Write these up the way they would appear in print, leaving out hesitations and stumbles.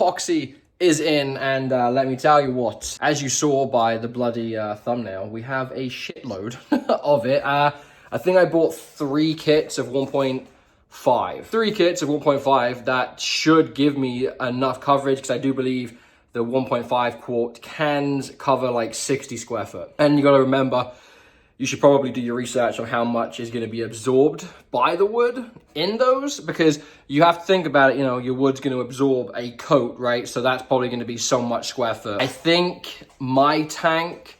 epoxy is in, and let me tell you what, as you saw by the bloody thumbnail, we have a shitload of it. I think I bought 3 kits of 1.5. 3 kits of 1.5 that should give me enough coverage, because I do believe the 1.5 quart cans cover like 60 square foot. And you got to remember, you should probably do your research on how much is going to be absorbed by the wood in those, because you have to think about it, you know, your wood's going to absorb a coat, right? So that's probably going to be so much square foot. I think my tank,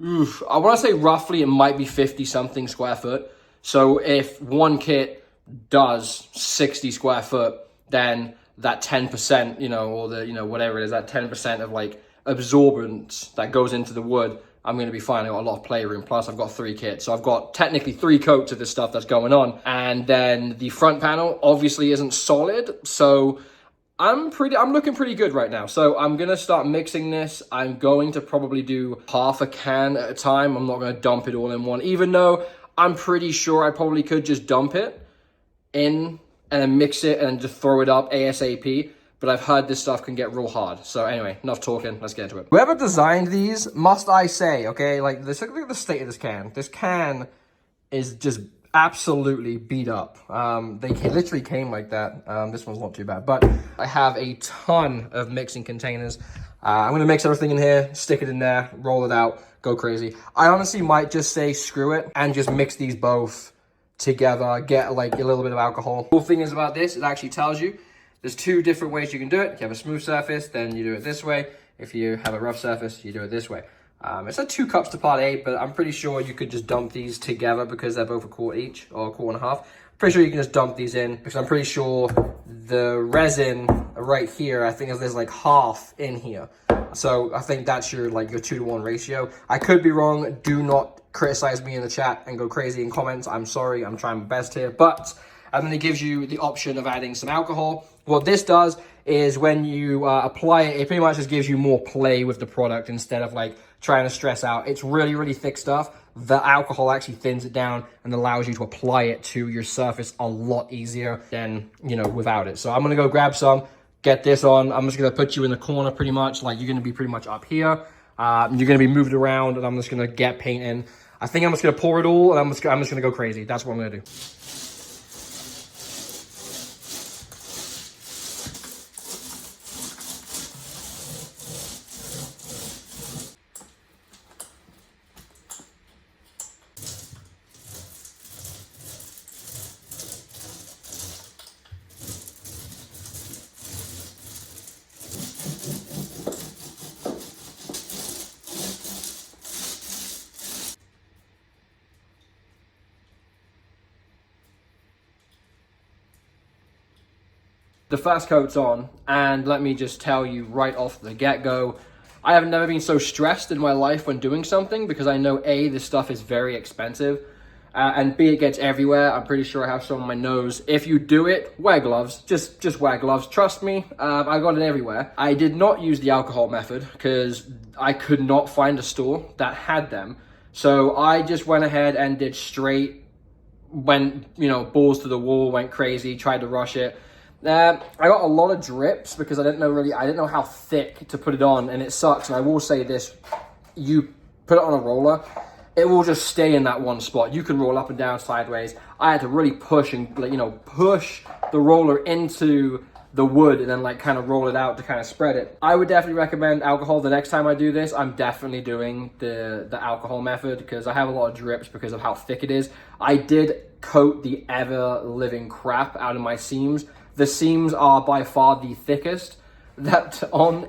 I want to say roughly it might be 50 something square foot. So if one kit does 60 square foot, then that 10%, you know, or the, you know, whatever it is, that 10% of like absorbance that goes into the wood, I'm going to be fine. I've got a lot of playroom. Plus, I've got 3 kits. So I've got technically 3 coats of this stuff that's going on. And then the front panel obviously isn't solid. So I'm looking pretty good right now. So I'm going to start mixing this. I'm going to probably do half a can at a time. I'm not going to dump it all in one, even though I'm pretty sure I probably could just dump it in and then mix it and just throw it up ASAP. But I've heard this stuff can get real hard. So anyway, enough talking, let's get into it. Whoever designed these, must I say, okay, like this, look at the state of this can. This can is just absolutely beat up. They literally came like that. This one's not too bad, but I have a ton of mixing containers. I'm gonna mix everything in here, stick it in there, roll it out, go crazy. I honestly might just say screw it and just mix these both together, get like a little bit of alcohol. Cool thing is about this, it actually tells you there's 2 different ways you can do it. If you have a smooth surface, then you do it this way. If you have a rough surface, you do it this way. It said 2 cups to part 8, but I'm pretty sure you could just dump these together because they're both a quart each, or a quart and a half. Pretty sure you can just dump these in, because I'm pretty sure the resin right here, I think there's like half in here. So I think that's your 2-to-1 ratio. I could be wrong. Do not criticize me in the chat and go crazy in comments. I'm sorry, I'm trying my best here, but and then it gives you the option of adding some alcohol. What this does is when you apply it, it pretty much just gives you more play with the product instead of like trying to stress out. It's really, really thick stuff. The alcohol actually thins it down and allows you to apply it to your surface a lot easier than, you know, without it. So I'm gonna go grab some, get this on. I'm just gonna put you in the corner pretty much, like you're gonna be pretty much up here. You're gonna be moved around, and I'm just gonna get paint in. I think I'm just gonna pour it all, and I'm just gonna go crazy. That's what I'm gonna do. The first coat's on, and let me just tell you right off the get-go, I have never been so stressed in my life when doing something, because I know A, this stuff is very expensive, and B, it gets everywhere. I'm pretty sure I have some on my nose. If you do it, wear gloves. Just wear gloves. Trust me, I got it everywhere. I did not use the alcohol method because I could not find a store that had them. So I just went ahead and did straight, went, you know, balls to the wall, went crazy, tried to rush it. I got a lot of drips because I didn't know how thick to put it on, and it sucks. And I will say this, you put it on a roller, it will just stay in that one spot. You can roll up and down sideways. I had to really push and, you know, push the roller into the wood and then like kind of roll it out to kind of spread it. I would definitely recommend alcohol. The next time I do this, I'm definitely doing the alcohol method because I have a lot of drips because of how thick it is. I did coat the ever living crap out of my seams. The seams are by far the thickest that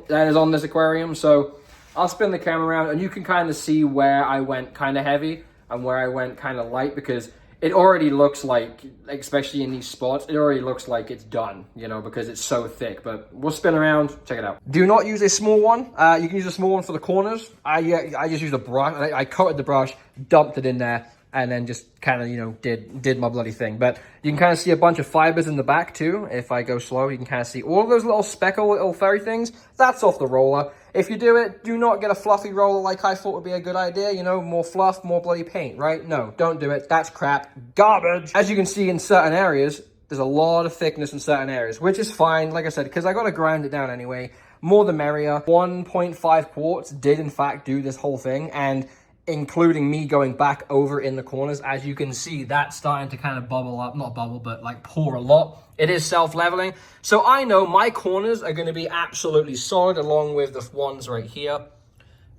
is on this aquarium. So I'll spin the camera around and you can kind of see where I went kind of heavy and where I went kind of light, because it already looks like, especially in these spots, it already looks like it's done, you know, because it's so thick. But we'll spin around, check it out. Do not use a small one. You can use a small one for the corners. I just used a brush. I coated the brush, dumped it in there, and then just kind of, you know, did my bloody thing. But you can kind of see a bunch of fibers in the back too. If I go slow, you can kind of see all of those little speckle, little furry things. That's off the roller. If you do it, do not get a fluffy roller like I thought would be a good idea. You know, more fluff, more bloody paint, right? No, don't do it. That's crap. Garbage. As you can see in certain areas, there's a lot of thickness in certain areas, which is fine, like I said, because I got to grind it down anyway. More the merrier. 1.5 quarts did in fact do this whole thing, and including me going back over in the corners, as you can see, that's starting to kind of bubble up, not bubble, but like pour a lot. It is self-leveling. So I know my corners are going to be absolutely solid, along with the ones right here,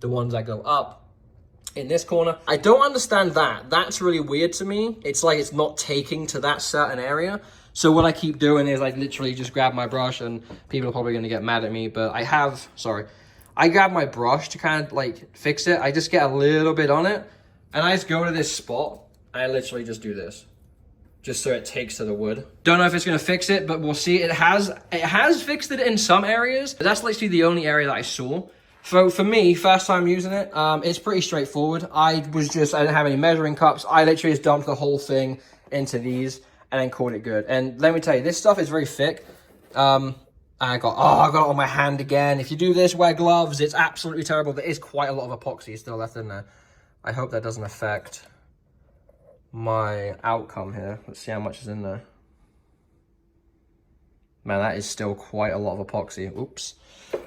the ones that go up in this corner. I don't understand that. That's really weird to me. It's like it's not taking to that certain area. So what I keep doing is I literally just grab my brush, and people are probably going to get mad at me, but I grab my brush to kind of like fix it. I just get a little bit on it, and I just go to this spot, and I literally just do this, just so it takes to the wood. Don't know if it's going to fix it, but we'll see. It has fixed it in some areas, but that's literally the only area that I saw. For me, first time using it, it's pretty straightforward. I didn't have any measuring cups. I literally just dumped the whole thing into these and then called it good. And let me tell you, this stuff is very thick. I got it on my hand again. If you do this, wear gloves. It's absolutely terrible. There is quite a lot of epoxy still left in there. I hope that doesn't affect my outcome here. Let's see how much is in there. Man, that is still quite a lot of epoxy. Oops.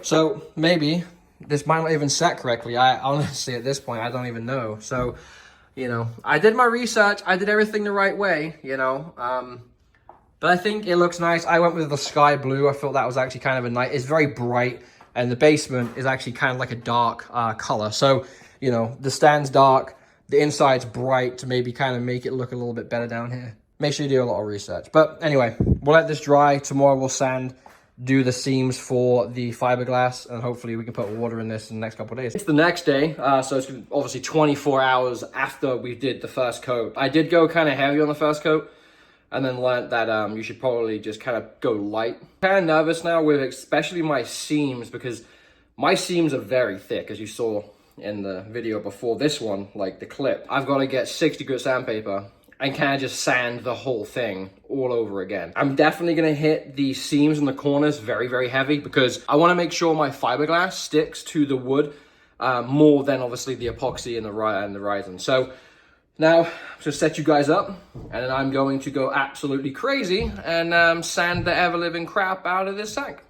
So maybe this might not even set correctly. I honestly, at this point, I don't even know. So, you know, I did my research. I did everything the right way, you know. But I think it looks nice. I went with the sky blue. I thought that was actually kind of a nice, it's very bright. And the basement is actually kind of like a dark color. So, you know, the stand's dark. The inside's bright to maybe kind of make it look a little bit better down here. Make sure you do a lot of research. But anyway, we'll let this dry. Tomorrow we'll sand, do the seams for the fiberglass, and hopefully we can put water in this in the next couple of days. It's the next day, so it's obviously 24 hours after we did the first coat. I did go kind of heavy on the first coat, and then learned that you should probably just kind of go light. Kind of nervous now with especially my seams, because my seams are very thick, as you saw in the video before this one, like the clip. I've got to get 60 grit sandpaper and kind of just sand the whole thing all over again. I'm definitely gonna hit the seams in the corners very, very heavy, because I wanna make sure my fiberglass sticks to the wood more than obviously the epoxy and the resin. So now, I'm gonna set you guys up, and then I'm going to go absolutely crazy and sand the ever-living crap out of this sack.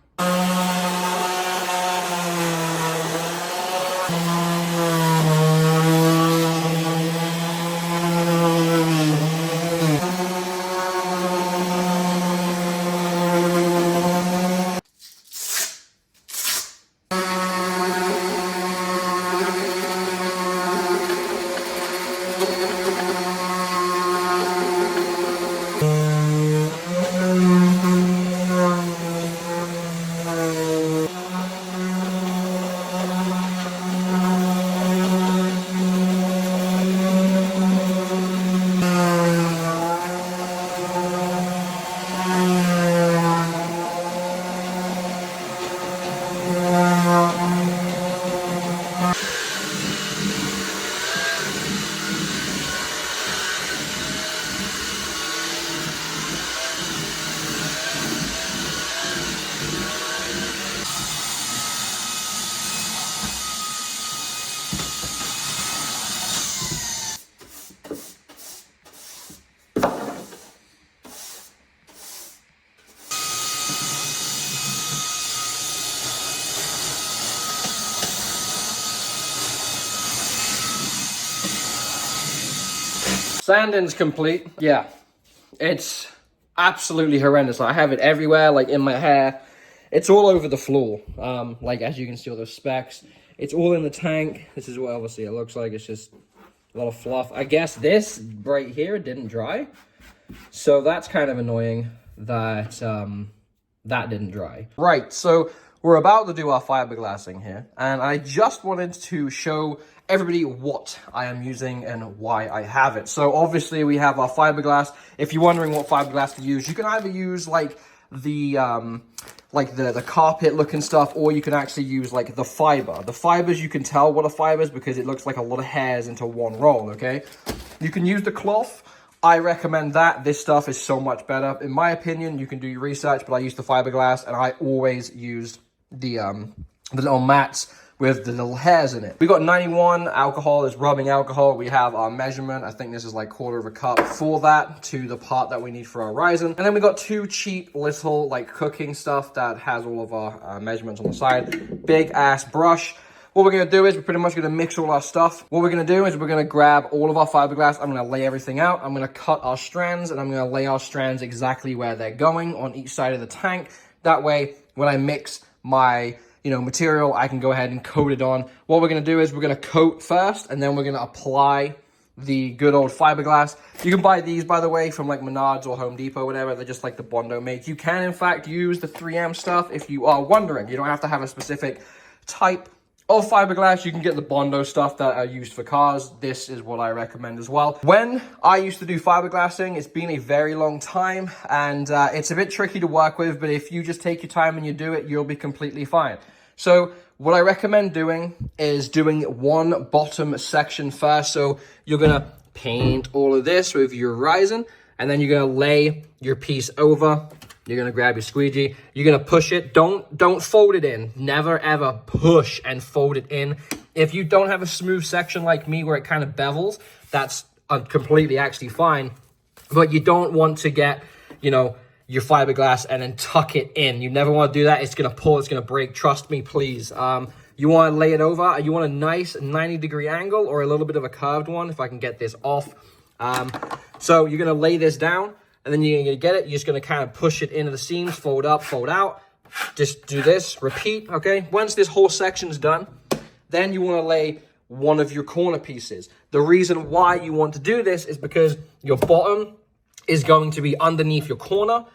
Sanding's complete. Yeah, it's absolutely horrendous. I have it everywhere, like in my hair. It's all over the floor. Like as you can see, all those specks. It's all in the tank. This is what obviously it looks like. It's just a lot of fluff. I guess this right here didn't dry, so that's kind of annoying that that didn't dry. Right, so we're about to do our fiberglassing here, and I just wanted to show everybody what I am using and why I have it. So obviously we have our fiberglass. If you're wondering what fiberglass to use, you can either use like the carpet looking stuff, or you can actually use like the fiber. The fibers, you can tell what a fiber is because it looks like a lot of hairs into one roll, okay? You can use the cloth. I recommend that. This stuff is so much better. In my opinion, you can do your research, but I use the fiberglass, and I always use the little mats with the little hairs in it. We got 91 alcohol, is rubbing alcohol. We have our measurement. I think this is like 1/4 of a cup for that to the part that we need for our rising. And then we got 2 cheap little like cooking stuff that has all of our measurements on the side. Big ass brush. What we're gonna do is we're pretty much gonna mix all our stuff. What we're gonna do is we're gonna grab all of our fiberglass. I'm gonna lay everything out. I'm gonna cut our strands and I'm gonna lay our strands exactly where they're going on each side of the tank. That way, when I mix my material, I can go ahead and coat it on. What we're gonna do is we're gonna coat first and then we're gonna apply the good old fiberglass. You can buy these, by the way, from like Menards or Home Depot, whatever. They're just like the Bondo make. You can, in fact, use the 3M stuff if you are wondering. You don't have to have a specific type of fiberglass. You can get the Bondo stuff that are used for cars. This is what I recommend as well. When I used to do fiberglassing, it's been a very long time and it's a bit tricky to work with, but if you just take your time and you do it, you'll be completely fine. So what I recommend doing is doing one bottom section first. So you're gonna paint all of this with your rising and then you're gonna lay your piece over. You're gonna grab your squeegee. You're gonna push it. Don't fold it in. Never ever push and fold it in. If you don't have a smooth section like me where it kind of bevels, that's completely actually fine. But you don't want to get, your fiberglass and then tuck it in. You never want to do that. It's gonna pull. It's gonna break. Trust me, please. You want to lay it over. You want a nice 90-degree angle or a little bit of a curved one. If I can get this off. So you're gonna lay this down. And then you're gonna get it, you're just gonna kind of push it into the seams, fold up, fold out. Just do this, repeat, okay? Once this whole section's done, then you wanna lay one of your corner pieces. The reason why you want to do this is because your bottom is going to be underneath your corner.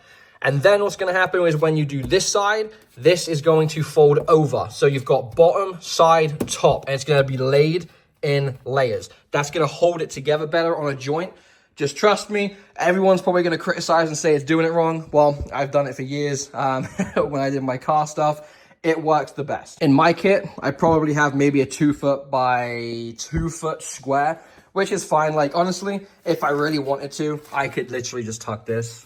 And then what's gonna happen is when you do this side, this is going to fold over. So you've got bottom, side, top, and it's gonna be laid in layers. That's gonna hold it together better on a joint. Just trust me, everyone's probably going to criticize and say it's doing it wrong. Well, I've done it for years when I did my car stuff. It works the best. In my kit, I probably have maybe a 2 foot by 2 foot square, which is fine. Like, honestly, if I really wanted to, I could literally just tuck this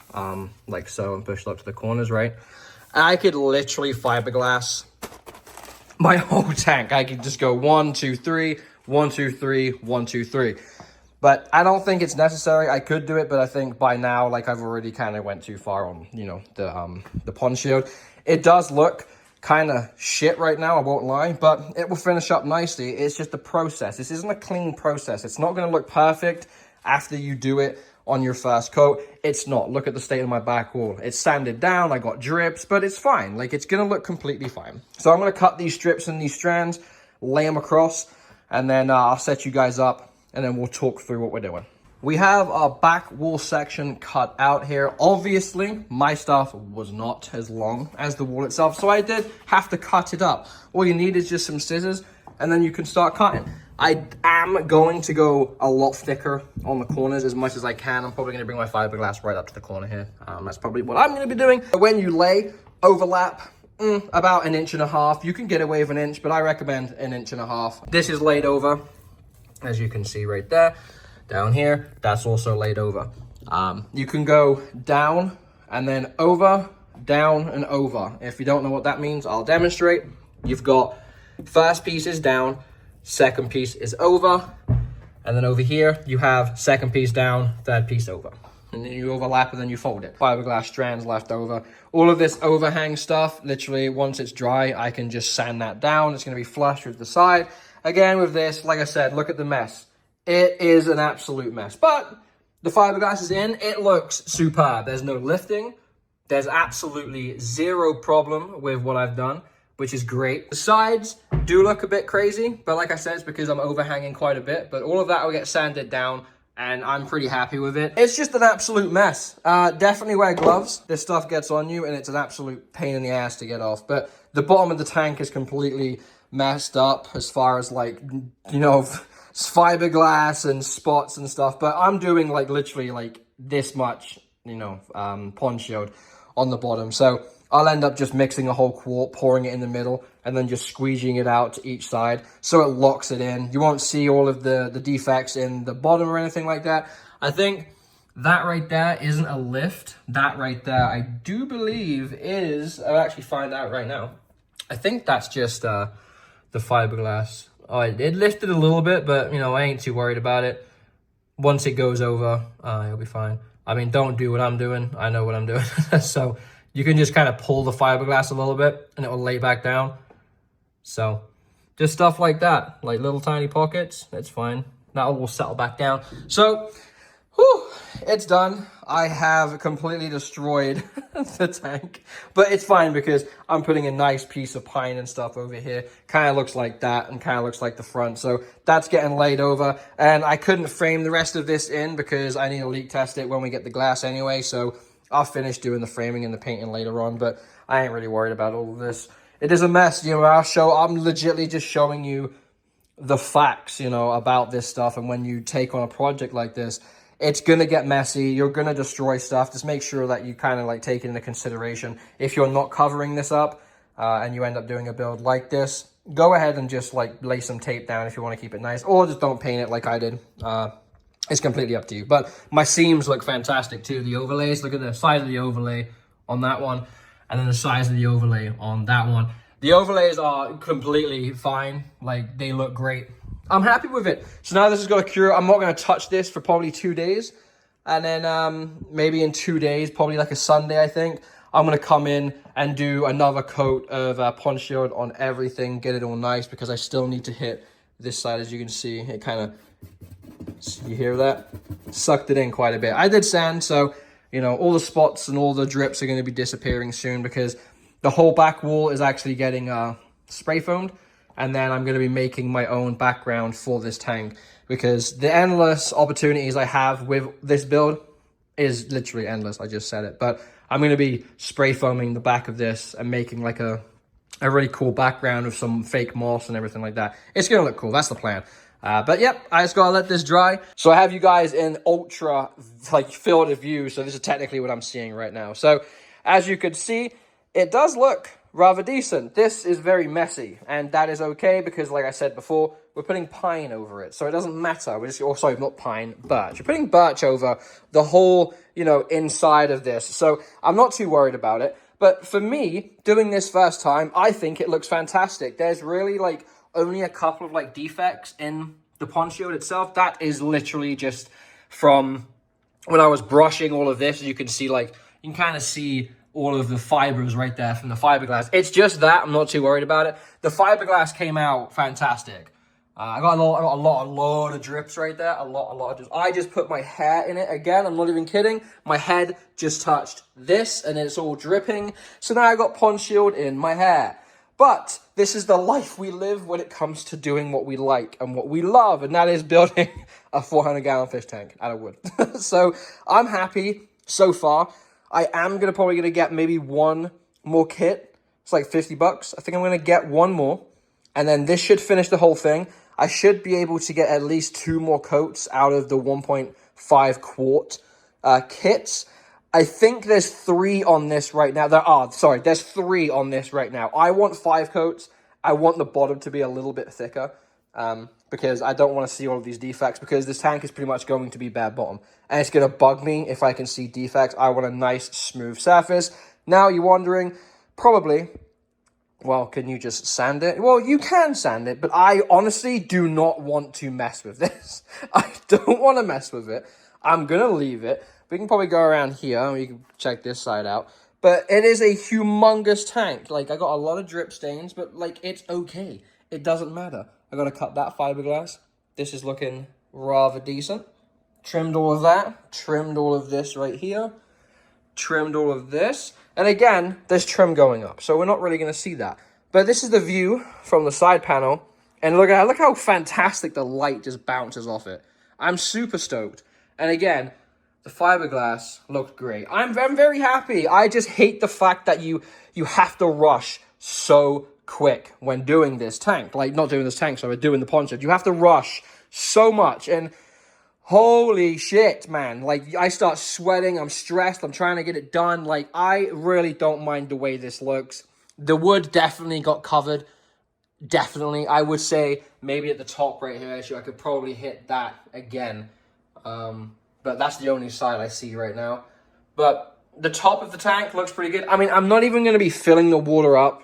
like so and push it up to the corners, right? I could literally fiberglass my whole tank. I could just go 1, 2, 3, 1, 2, 3, 1, 2, 3. But I don't think it's necessary. I could do it, but I think by now, like I've already kind of went too far on, the pond shield. It does look kind of shit right now, I won't lie, but it will finish up nicely. It's just the process. This isn't a clean process. It's not going to look perfect after you do it on your first coat. It's not. Look at the state of my back wall. It's sanded down. I got drips, but it's fine. Like, it's going to look completely fine. So I'm going to cut these strips and these strands, lay them across, and then I'll set you guys up. And then we'll talk through what we're doing. We have our back wall section cut out here. Obviously, my stuff was not as long as the wall itself, so I did have to cut it up. All you need is just some scissors, and then you can start cutting. I am going to go a lot thicker on the corners as much as I can. I'm probably going to bring my fiberglass right up to the corner here. That's probably what I'm going to be doing. When you lay, overlap, about 1.5 inches. You can get away with 1 inch, but I recommend 1.5 inches. This is laid over. As you can see right there, down here, that's also laid over. You can go down and then over, down and over. If you don't know what that means, I'll demonstrate. You've got first piece is down, second piece is over, and then over here, you have second piece down, third piece over. And then you overlap and then you fold it. Fiberglass strands left over. All of this overhang stuff, literally, once it's dry, I can just sand that down. It's gonna be flush with the side. Again, with this, like I said, look at the mess. It is an absolute mess. But the fiberglass is in. It looks superb. There's no lifting. There's absolutely zero problem with what I've done, which is great. The sides do look a bit crazy, but like I said, it's because I'm overhanging quite a bit. But all of that will get sanded down, and I'm pretty happy with it. It's just an absolute mess. Definitely wear gloves. This stuff gets on you, and it's an absolute pain in the ass to get off. But the bottom of the tank is completely messed up as far as like, fiberglass and spots and stuff. But I'm doing like literally like this much, pond shield on the bottom. So I'll end up just mixing a whole quart, pouring it in the middle, and then just squeegeeing it out to each side so it locks it in. You won't see all of the defects in the bottom or anything like that. I think that right there isn't a lift. That right there, I do believe is, I'll actually find out right now. I think that's just the fiberglass. Oh, it lifted a little bit, but you know, I ain't too worried about it. Once it goes over, it'll be fine. I mean, don't do what I'm doing. I know what I'm doing. So you can just kind of pull the fiberglass a little bit and it will lay back down. So just stuff like that, like little tiny pockets, it's fine. That will settle back down. So, whew, it's done. I have completely destroyed the tank, but it's fine because I'm putting a nice piece of pine and stuff over here. Kind of looks like that and kind of looks like the front. So that's getting laid over, and I couldn't frame the rest of this in because I need to leak test it when we get the glass anyway. So I'll finish doing the framing and the painting later on, but I ain't really worried about all of this. It is a mess, you know. I'm legitimately just showing you the facts, you know, about this stuff. And when you take on a project like this, it's going to get messy. You're going to destroy stuff. Just make sure that you kind of like take it into consideration. If you're not covering this up and you end up doing a build like this, go ahead and just like lay some tape down if you want to keep it nice, or just don't paint it like I did. It's completely up to you. But my seams look fantastic too. The overlays, look at the size of the overlay on that one, and then the size of the overlay on that one. The overlays are completely fine. Like, they look great. I'm happy with it. So now this has got to cure. I'm not going to touch this for probably 2 days. And then maybe in 2 days, probably like a Sunday, I think, I'm going to come in and do another coat of Pond Shield on everything, get it all nice, because I still need to hit this side. As you can see, it kind of, you hear that? Sucked it in quite a bit. I did sand, so, you know, all the spots and all the drips are going to be disappearing soon, because the whole back wall is actually getting spray foamed. And then I'm going to be making my own background for this tank, because the endless opportunities I have with this build is literally endless. I just said it. But I'm going to be spray foaming the back of this and making like a really cool background with some fake moss and everything like that. It's going to look cool. That's the plan. But yep, I just got to let this dry. So I have you guys in ultra like field of view. So this is technically what I'm seeing right now. So as you could see, it does look rather decent. This is very messy, and that is okay because, like I said before, we're putting pine over it, so it doesn't matter. We're just, or sorry, not pine, birch. We're putting birch over the whole, you know, inside of this, so I'm not too worried about it. But for me, doing this first time, I think it looks fantastic. There's really, like, only a couple of, like, defects in the Pond Shield itself. That is literally just from when I was brushing all of this. You can see, like, you can kind of see all of the fibers right there from the fiberglass. It's just that. I'm not too worried about it. The fiberglass came out fantastic. I got a lot of drips right there. A lot of drips. I just put my hair in it again. I'm not even kidding. My head just touched this and it's all dripping. So now I got Pond Shield in my hair. But this is the life we live when it comes to doing what we like and what we love. And that is building a 400-gallon fish tank out of wood. So I'm happy so far. I am probably gonna get maybe one more kit. It's like 50 bucks. I think I'm gonna get one more, and then this should finish the whole thing. I should be able to get at least 2 more coats out of the 1.5 quart kits. I think there's 3 on this right now. There's 3 on this right now. I want 5 coats. I want the bottom to be a little bit thicker. Because I don't want to see all of these defects, because this tank is pretty much going to be bare bottom. And it's going to bug me if I can see defects. I want a nice, smooth surface. Now, you're wondering, probably, well, can you just sand it? Well, you can sand it, but I honestly do not want to mess with this. I don't want to mess with it. I'm going to leave it. We can probably go around here. You can check this side out. But it is a humongous tank. Like, I got a lot of drip stains, but, like, it's okay. It doesn't matter. I got to cut that fiberglass. This is looking rather decent. Trimmed all of that. Trimmed all of this right here. Trimmed all of this. And again, there's trim going up, so we're not really going to see that. But this is the view from the side panel. And look how fantastic the light just bounces off it. I'm super stoked. And again, the fiberglass looked great. I'm very happy. I just hate the fact that you have to rush so quick when doing this tank. Like, not doing this tank, sorry, doing the Pond Shield. You have to rush so much, and holy shit, man. Like, I start sweating, I'm stressed, I'm trying to get it done. Like, I really don't mind the way this looks. The wood definitely got covered. Definitely. I would say maybe at the top right here, actually, I could probably hit that again. But that's the only side I see right now. But the top of the tank looks pretty good. I mean, I'm not even going to be filling the water up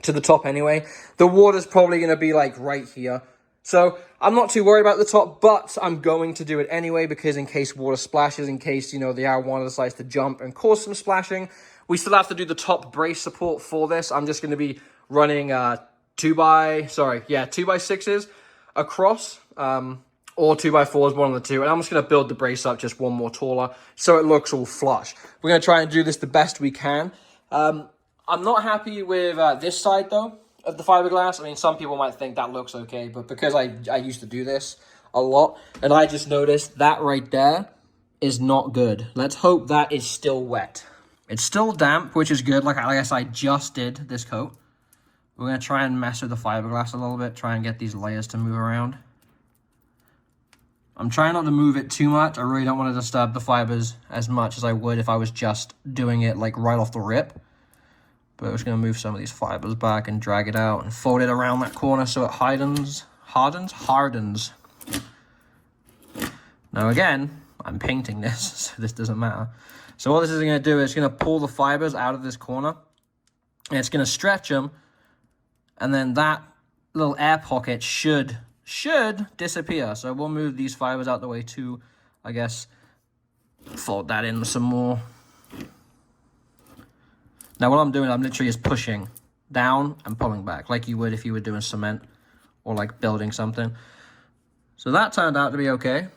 to the top anyway. The water's probably going to be like right here. So I'm not too worried about the top, but I'm going to do it anyway because in case water splashes, in case, you know, the arowana decides to jump and cause some splashing, we still have to do the top brace support for this. I'm just going to be running 2x6s across, or 2x4s, one of the two. And I'm just going to build the brace up just one more taller so it looks all flush. We're going to try and do this the best we can. I'm not happy with this side though of the fiberglass. I mean, some people might think that looks okay, but because I used to do this a lot, and I just noticed that right there is not good. Let's hope that is still wet. It's still damp, which is good. Like I guess I just did this coat. We're going to try and mess with the fiberglass a little bit, try and get these layers to move around. I'm trying not to move it too much. I really don't want to disturb the fibers as much as I would if I was just doing it like right off the rip. But I'm just going to move some of these fibers back and drag it out and fold it around that corner so it hardens. Now again, I'm painting this, so this doesn't matter. So what this is going to do is it's going to pull the fibers out of this corner, and it's going to stretch them, and then that little air pocket should disappear. So we'll move these fibers out the way too, I guess. Fold that in some more. Now what I'm doing, I'm literally just pushing down and pulling back, like you would if you were doing cement or like building something. So that turned out to be okay.